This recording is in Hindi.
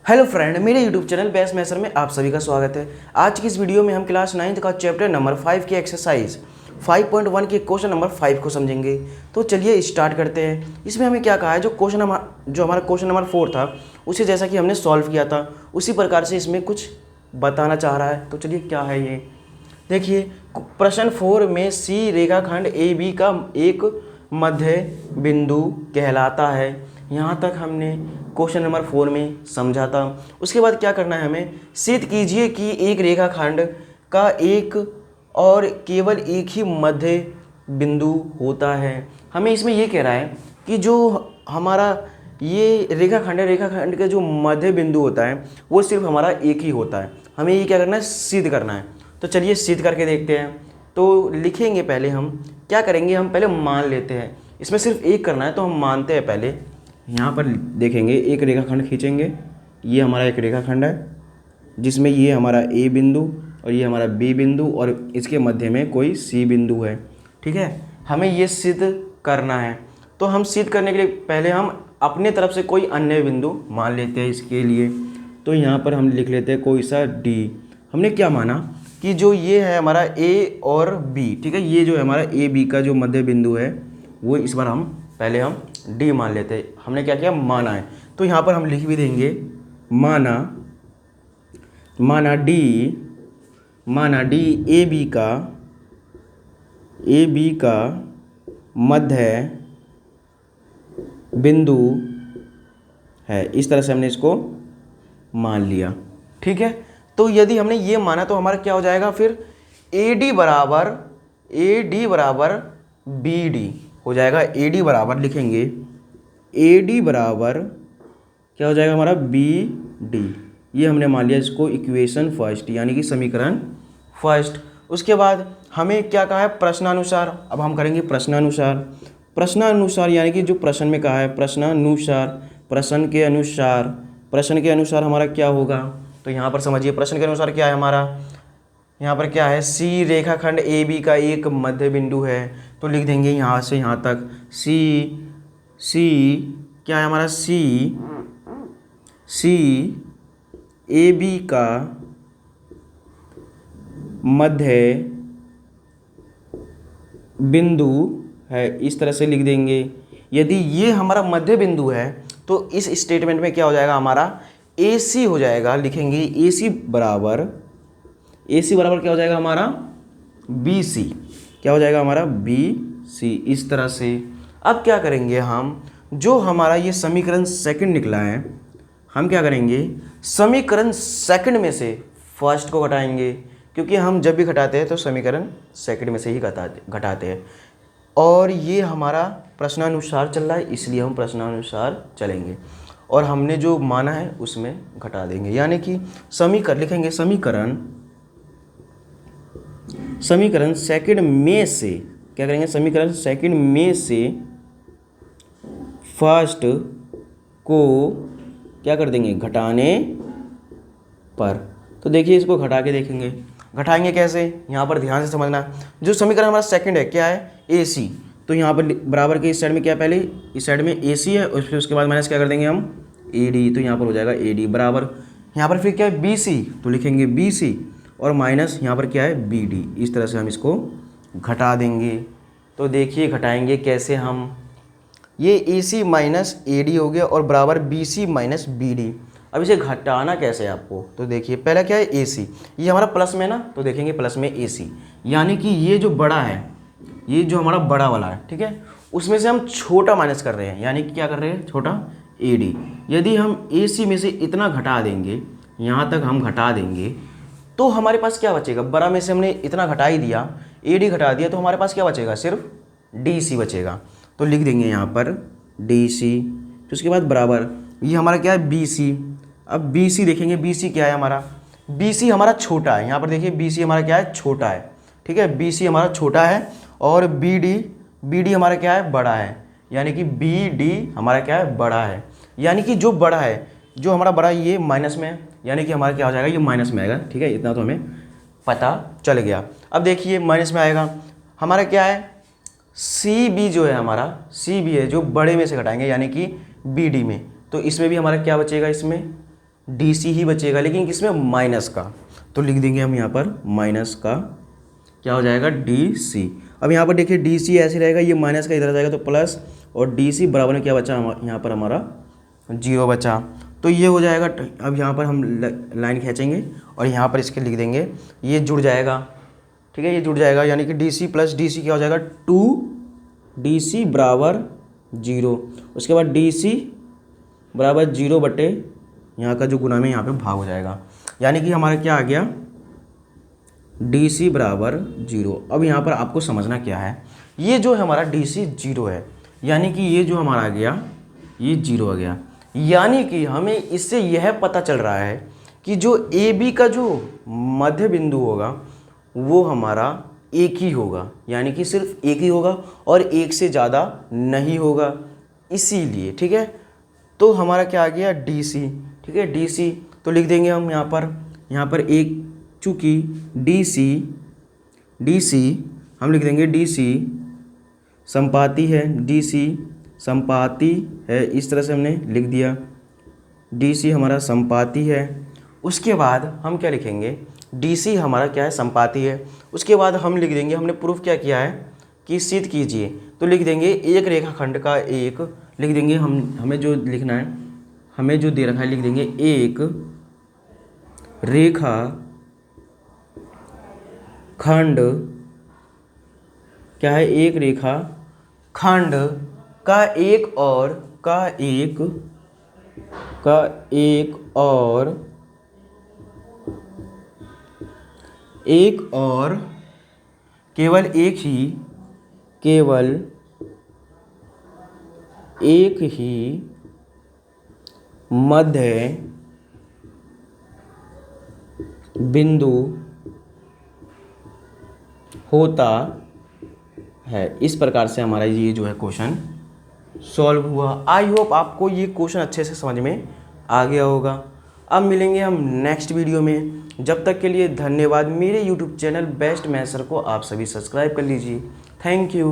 हेलो फ्रेंड, मेरे यूट्यूब चैनल बेस्ट मैसर में आप सभी का स्वागत है। आज की इस वीडियो में हम क्लास 9th का चैप्टर नंबर 5 की एक्सरसाइज 5.1 के क्वेश्चन नंबर 5 को समझेंगे। तो चलिए स्टार्ट करते हैं। इसमें हमें क्या कहा है, जो हमारा क्वेश्चन नंबर 4 था उसे जैसा कि हमने सॉल्व किया था उसी प्रकार से इसमें कुछ बताना चाह रहा है। तो चलिए क्या है ये देखिए। प्रश्न 4 में सी रेखाखंड ए बी का एक मध्य बिंदु कहलाता है। यहाँ तक हमने क्वेश्चन नंबर 4 में समझा था। उसके बाद क्या करना है, हमें सिद्ध कीजिए कि एक रेखाखंड का एक और केवल एक ही मध्य बिंदु होता है। हमें इसमें ये कह रहा है कि जो हमारा ये रेखाखंड का जो मध्य बिंदु होता है वो सिर्फ हमारा एक ही होता है। हमें ये क्या करना है, सिद्ध करना है। तो चलिए सिद्ध करके देखते हैं। तो लिखेंगे, पहले हम क्या करेंगे, हम पहले मान लेते हैं। इसमें सिर्फ एक करना है तो हम मानते हैं। पहले यहाँ पर देखेंगे, एक रेखाखंड खींचेंगे। ये हमारा एक रेखाखंड है जिसमें ये हमारा ए बिंदु और ये हमारा बी बिंदु और इसके मध्य में कोई सी बिंदु है। ठीक है, हमें ये सिद्ध करना है। तो हम सिद्ध करने के लिए पहले हम अपने तरफ से कोई अन्य बिंदु मान लेते हैं इसके लिए। तो यहाँ पर हम लिख लेते हैं कोई सा डी। हमने क्या माना कि जो ये है हमारा ए और बी, ठीक है, ये जो है हमारा ए बी का जो मध्य बिंदु है वो इस बार हम पहले डी मान लेते हैं। हमने क्या किया, माना है। तो यहाँ पर हम लिख भी देंगे माना डी ए बी का मध्य बिंदु है। इस तरह से हमने इसको मान लिया। ठीक है, तो यदि हमने ये माना तो हमारा क्या हो जाएगा, फिर ए डी बराबर बी डी हो जाएगा। ए डी बराबर लिखेंगे, ए डी बराबर क्या हो जाएगा हमारा, बी डी। ये हमने मान लिया इसको इक्वेशन फर्स्ट, यानी कि समीकरण फर्स्ट। उसके बाद हमें क्या कहा है, प्रश्नानुसार। अब हम करेंगे प्रश्नानुसार यानी कि जो प्रश्न में कहा है प्रश्न के अनुसार हमारा क्या होगा। तो यहाँ पर समझिए, प्रश्न के अनुसार क्या है हमारा, यहाँ पर क्या है, सी रेखाखंड ए बी का एक मध्य बिंदु है। तो लिख देंगे यहाँ से यहाँ तक सी क्या है हमारा, सी ए बी का मध्य बिंदु है। इस तरह से लिख देंगे। यदि ये हमारा मध्य बिंदु है तो इस स्टेटमेंट में क्या हो जाएगा, हमारा ए सी हो जाएगा। लिखेंगे ए सी बराबर क्या हो जाएगा हमारा, बी सी। क्या हो जाएगा हमारा, बी सी। इस तरह से अब क्या करेंगे, हम जो हमारा ये समीकरण सेकंड निकला है, हम क्या करेंगे, समीकरण सेकंड में से फर्स्ट को घटाएंगे, क्योंकि हम जब भी घटाते हैं तो समीकरण सेकंड में से ही घटाते हैं। और ये हमारा प्रश्नानुसार चल रहा है, इसलिए हम प्रश्नानुसार चलेंगे और हमने जो माना है उसमें घटा देंगे। यानी कि लिखेंगे समीकरण सेकंड में से क्या करेंगे, समीकरण सेकंड में से फर्स्ट को क्या कर देंगे, घटाने पर। तो देखिए इसको घटा के देखेंगे, घटाएंगे कैसे, यहाँ पर ध्यान से समझना। जो समीकरण हमारा सेकंड है क्या है, ए सी। तो यहाँ पर बराबर के इस साइड में क्या है, पहले इस साइड में ए सी है और फिर उसके बाद माइनस क्या कर देंगे हम, ए डी। तो यहाँ पर हो जाएगा ए डी बराबर, यहाँ पर फिर क्या है, बी सी। तो लिखेंगे बी सी और माइनस यहाँ पर क्या है, बी डी। इस तरह से हम इसको घटा देंगे। तो देखिए घटाएंगे कैसे हम, ये ए सी माइनस ए डी हो गया और बराबर B C minus B D. अब इसे घटाना कैसे है आपको, तो देखिए पहला क्या है, ए सी। ये हमारा प्लस में ना, तो देखेंगे प्लस में ए सी, यानी कि ये जो बड़ा है, ये जो हमारा बड़ा वाला है, ठीक है, उसमें से हम छोटा माइनस कर रहे हैं, यानी कि क्या कर रहे हैं, छोटा ए डी। यदि हम ए सी में से इतना घटा देंगे, यहाँ तक हम घटा देंगे, तो हमारे पास क्या बचेगा, बड़ा में से हमने इतना घटा ही दिया, ए डी घटा दिया, तो हमारे पास क्या बचेगा, सिर्फ डी सी बचेगा। तो लिख देंगे यहाँ पर डी सी। तो उसके बाद बराबर ये हमारा क्या है, बी सी। अब बी सी देखेंगे, बी सी क्या है हमारा, बी सी हमारा छोटा है। यहाँ पर देखिए बी सी हमारा क्या है, छोटा है। ठीक है, बी सी हमारा छोटा है और बी डी हमारा क्या है, बड़ा है। यानी कि बी डी हमारा क्या है, बड़ा है। यानी कि जो बड़ा है, जो हमारा बड़ा ये माइनस में है, यानी कि हमारा क्या हो जाएगा, ये माइनस में आएगा। ठीक है, इतना तो हमें पता चल गया। अब देखिए माइनस में आएगा हमारा क्या है, सी बी जो है हमारा, सी बी है जो बड़े में से घटाएंगे, यानी कि बी डी में। तो इसमें भी हमारा क्या बचेगा, इसमें DC ही बचेगा, लेकिन किसमें, माइनस का। तो लिख देंगे हम यहाँ पर माइनस का, क्या हो जाएगा, DC। अब यहाँ पर देखिए DC ऐसे रहेगा, ये माइनस का इधर आ जाएगा तो प्लस, और DC बराबर में क्या बचा यहाँ पर हमारा 0 बचा। तो ये हो जाएगा। अब यहाँ पर हम लाइन खींचेंगे और यहाँ पर इसके लिख देंगे, ये जुड़ जाएगा, ठीक है, ये जुड़ जाएगा, यानी कि DC प्लस DC क्या हो जाएगा, 2DC बराबर 0। उसके बाद DC बराबर 0 बटे यहाँ का जो गुना में यहाँ पे भाग हो जाएगा, यानी कि हमारा क्या आ गया, DC बराबर 0। अब यहाँ पर आपको समझना क्या है, ये जो है हमारा DC 0 है, यानी कि ये जो हमारा आ गया ये 0 आ गया, यानी कि हमें इससे यह पता चल रहा है कि जो AB का जो मध्य बिंदु होगा वो हमारा एक ही होगा, यानी कि सिर्फ एक ही होगा और एक से ज़्यादा नहीं होगा, इसीलिए, ठीक है। तो हमारा क्या आ गया, DC, ठीक है, DC। तो लिख देंगे हम यहाँ पर एक, चूँकि DC हम लिख देंगे DC संपाती है, DC संपाती है, इस तरह से हमने लिख दिया, DC हमारा संपाती है। उसके बाद हम क्या लिखेंगे, DC हमारा क्या है, संपाती है। उसके बाद हम लिख देंगे, हमने प्रूफ क्या किया है कि सिद्ध कीजिए, तो लिख देंगे एक रेखाखंड का एक, लिख देंगे हमें जो लिखना है, हमें जो दे रखा है, लिख देंगे एक रेखा खंड, क्या है, एक रेखा खंड का एक और केवल एक ही मध्य बिंदु होता है। इस प्रकार से हमारा ये जो है क्वेश्चन सॉल्व हुआ। आई होप आपको ये क्वेश्चन अच्छे से समझ में आ गया होगा। अब मिलेंगे हम नेक्स्ट वीडियो में, जब तक के लिए धन्यवाद। मेरे YouTube channel best maths sir को आप सभी सब्सक्राइब कर लीजिए। Thank you.